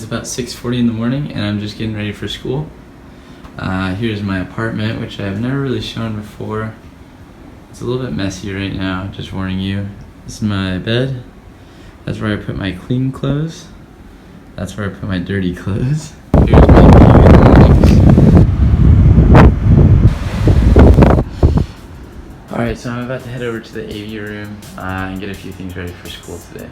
about 6:40 in the morning and I'm just getting ready for school. Here's my apartment, which I've never really shown before. It's a little bit messy right now, just warning you. This is my bed. That's where I put my clean clothes. That's where I put my dirty clothes. Here's my view in the mornings. Alright, so I'm about to head over to the AV room and get a few things ready for school today.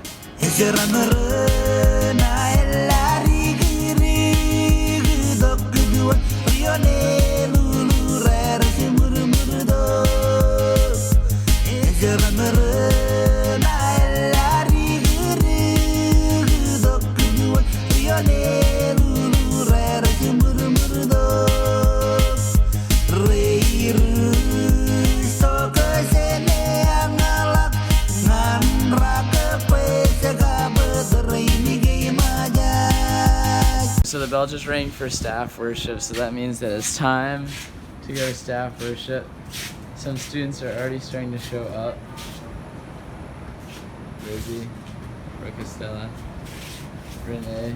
So the bell just rang for staff worship, so that means that it's time to go to staff worship. Some students are already starting to show up. Rosie, Rocastella, Renee.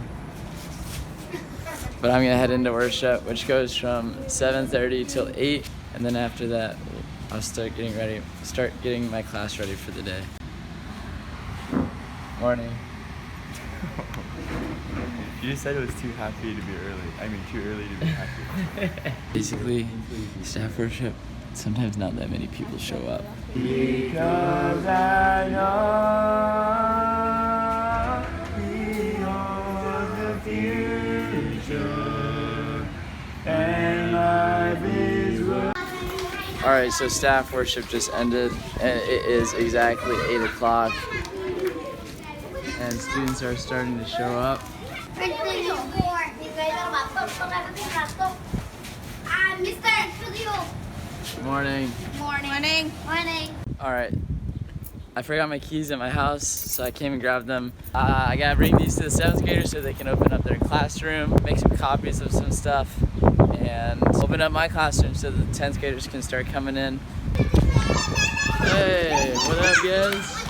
But I'm gonna head into worship, which goes from 7:30 till 8, and then after that, I'll start getting my class ready for the day. Morning. You just said it was too happy to be early. I mean, too early to be happy. Basically, staff worship, sometimes not that many people show up. Because I know He holds the future and life is worth. Alright, so staff worship just ended, and it is exactly 8 o'clock. And students are starting to show up. Good morning. Morning. Alright, I forgot my keys at my house, so I came and grabbed them. I gotta bring these to the 7th graders so they can open up their classroom, make some copies of some stuff, and open up my classroom so the 10th graders can start coming in. Hey, what up, guys?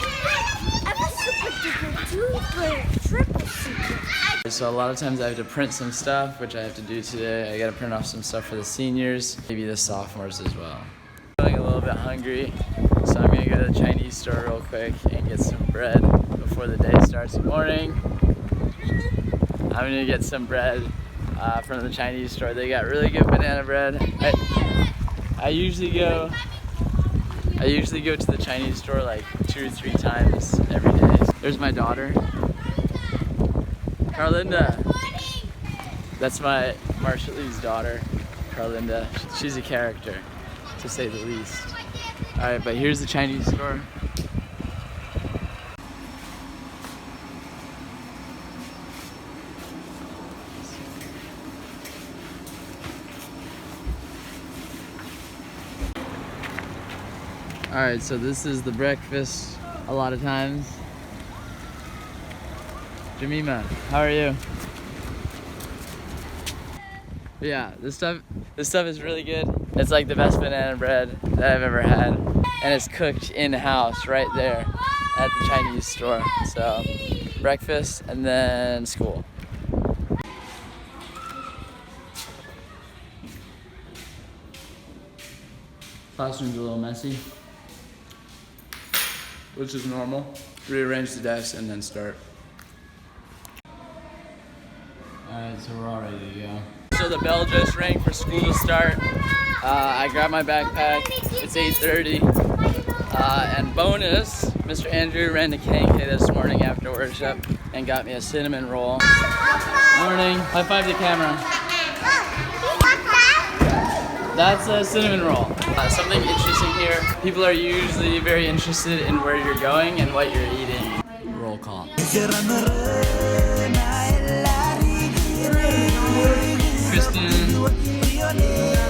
So a lot of times I have to print some stuff, which I have to do today. I gotta print off some stuff for the seniors, maybe the sophomores as well. I'm feeling a little bit hungry, so I'm gonna go to the Chinese store real quick and get some bread before the day starts. Good morning. I'm gonna get some bread from the Chinese store. They got really good banana bread. I usually go to the Chinese store like 2 or 3 times every day. There's my daughter, Carlinda. That's my Marshall Lee's daughter, Carlinda. She's a character, to say the least. Alright, but here's the Chinese store. Alright, so this is the breakfast a lot of times. Jemima, how are you? But yeah, this stuff is really good. It's like the best banana bread that I've ever had. And it's cooked in-house right there at the Chinese store. So, breakfast and then school. Classroom's a little messy, which is normal. Rearrange the desk and then start. Alright, so we're all ready to go. So the bell just rang for school to start. I grabbed my backpack. It's 8:30. And bonus, Mr. Andrew ran to K&K this morning after worship and got me a cinnamon roll. Morning. High five the camera. That's a cinnamon roll. Something interesting here. People are usually very interested in where you're going and what you're eating. Roll call. Kristen.